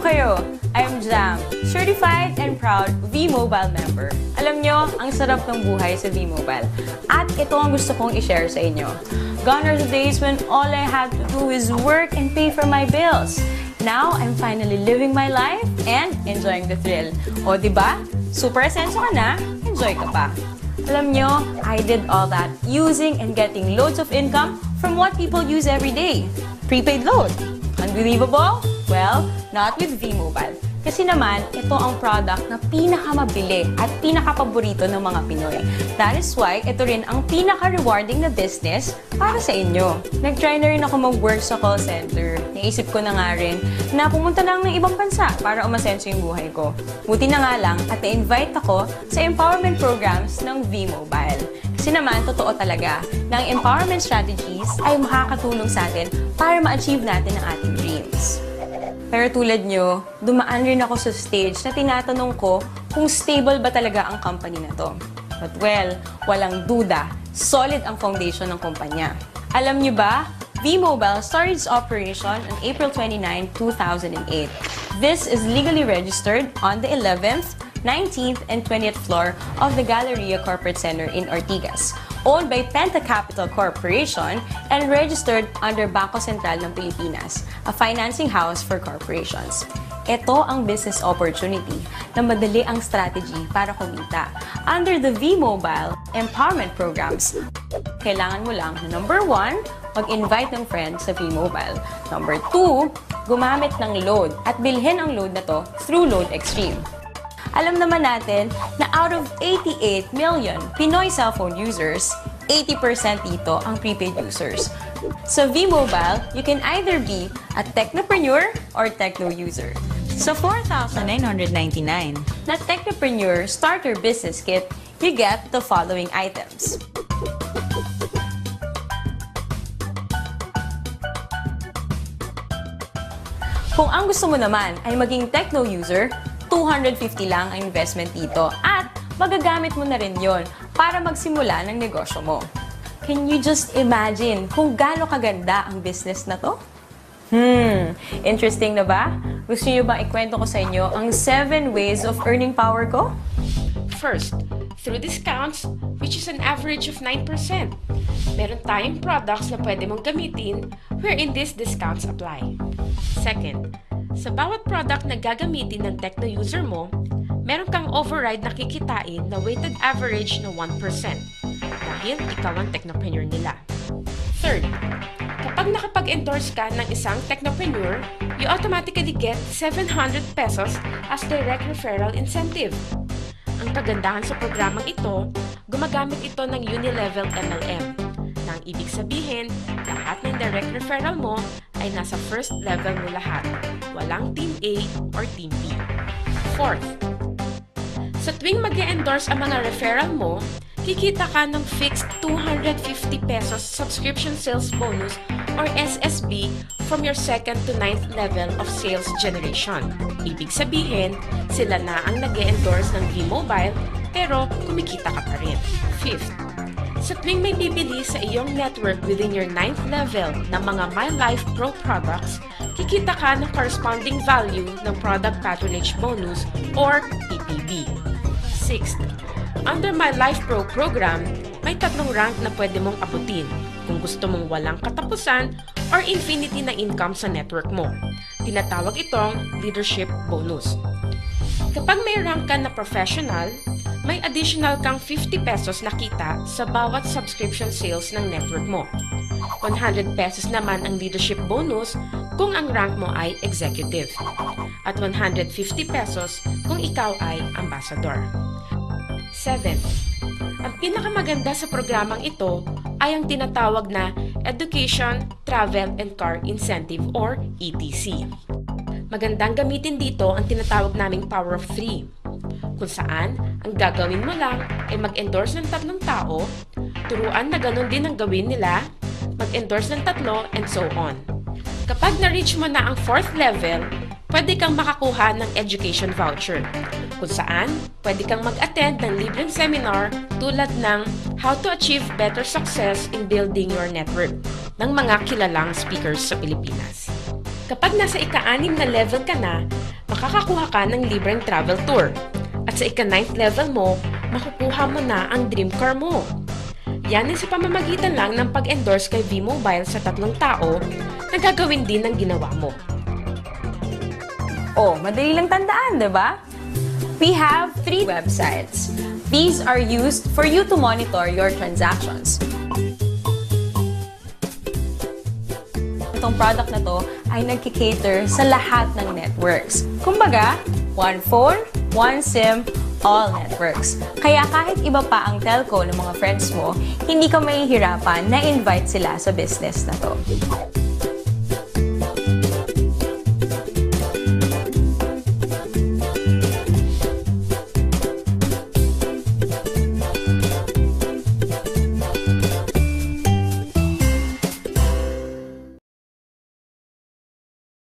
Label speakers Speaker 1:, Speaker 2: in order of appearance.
Speaker 1: kayo? I'm Jam, certified and proud V-Mobile member. Alam nyo, ang sarap ng buhay sa V-Mobile. At ito ang gusto kong i-share sa inyo. Gone are the days when all I had to do is work and pay for my bills. Now, I'm finally living my life and enjoying the thrill. O, diba? Super asenso ka na, enjoy ka pa. Alam nyo, I did all that using and getting loads of income from what people use every day. Prepaid load. Unbelievable? Well, not with V-Mobile. Kasi naman, ito ang product na pinakamabili at pinakapaborito ng mga Pinoy. That is why, ito rin ang pinaka-rewarding na business para sa inyo. Nag-try na rin ako mag-work sa call center. Naisip ko na nga rin na pumunta lang ng ibang bansa para umasenso yung buhay ko. Buti na nga lang at na-invite ako sa empowerment programs ng V-Mobile. Kasi naman, totoo talaga na ang empowerment strategies ay makakatulong sa atin para ma-achieve natin ang ating dreams. Pero tulad nyo, dumaan rin ako sa stage na tinatanong ko kung stable ba talaga ang company na to. But well, walang duda, solid ang foundation ng kumpanya. Alam nyo ba, V-Mobile started its operation on April 29, 2008. This is legally registered on the 11th, 19th, and 20th floor of the Galleria Corporate Center in Ortigas, owned by Penta Capital Corporation and registered under Bangko Sentral ng Pilipinas, a financing house for corporations. Ito ang business opportunity na madali ang strategy para kumita. Under the V-Mobile Empowerment Programs, kailangan mo lang na number 1, mag-invite ng friends sa V-Mobile. Number 2, gumamit ng load at bilhin ang load na to through Load Extreme. Alam naman natin na out of 88 million Pinoy cellphone users, 80% dito ang prepaid users. Sa V-Mobile, you can either be a technopreneur or techno user. So 4,999 na Technopreneur Starter Business Kit, you get the following items. Kung ang gusto mo naman ay maging techno user, 250 lang ang investment dito at magagamit mo na rin yon para magsimula ng negosyo mo. Can you just imagine kung gaano kaganda ang business na to? Interesting na ba? Gusto niyo bang ikwento ko sa inyo ang 7 ways of earning power ko?
Speaker 2: First, through discounts, which is an average of 9%. Meron tayong products na pwede mong gamitin wherein these discounts apply. Second, sa bawat product na gagamitin ng techno user mo, meron kang override na kikitain na weighted average na 1% dahil ikaw ang technopreneur nila. Third, kapag nakapag-endorse ka ng isang technopreneur, you automatically get 700 pesos as direct referral incentive. Ang kagandahan sa programang ito, gumagamit ito ng Unilevel MLM. Nang ibig sabihin, lahat ng direct referral mo ay nasa first level mo lahat. Walang Team A or Team B. Fourth, sa tuwing mag-e-endorse ang mga referral mo, kikita ka ng fixed 250 pesos subscription sales bonus or SSB from your 2nd to 9th level of sales generation. Ibig sabihin, sila na ang nag-e-endorse ng V-Mobile pero kumikita ka pa rin. Fifth, sa tuwing may bibili sa iyong network within your 9th level ng mga My Life Pro products, kikita ka ng corresponding value ng Product Patronage Bonus or PPB. Sixth, under My Life Pro program, may 3 rank na pwede mong abutin kung gusto mong walang katapusan or infinity na income sa network mo. Tinatawag itong Leadership Bonus. Kapag may rank ka na professional, may additional kang 50 pesos na kita sa bawat subscription sales ng network mo. 100 pesos naman ang leadership bonus kung ang rank mo ay executive. At 150 pesos kung ikaw ay ambassador. 7. Ang pinakamaganda sa programang ito ay ang tinatawag na Education, Travel, and Car Incentive or ETC. Magandang gamitin dito ang tinatawag naming Power of 3. Kung saan, ang gagawin mo lang ay mag-endorse ng 3 tao, turuan na ganun din ang gawin nila, mag-endorse ng 3, and so on. Kapag na-reach mo na ang 4th level, pwede kang makakuha ng education voucher, kung saan pwede kang mag-attend ng libreng seminar tulad ng How to Achieve Better Success in Building Your Network ng mga kilalang speakers sa Pilipinas. Kapag nasa ika-6 na level ka na, makakakuha ka ng libreng travel tour. At sa ika-9th level mo, makukuha mo na ang dream car mo. Yan ay sa pamamagitan lang ng pag-endorse kay V-Mobile sa 3 tao na gagawin din ng ginawa mo.
Speaker 1: Oh, madali lang tandaan, di ba? We have 3 websites. These are used for you to monitor your transactions. Itong product na to ay nagkikater sa lahat ng networks. Kumbaga, one phone, one SIM, all networks. Kaya kahit iba pa ang telco ng mga friends mo, hindi ka mahihirapan na invite sila sa business na to.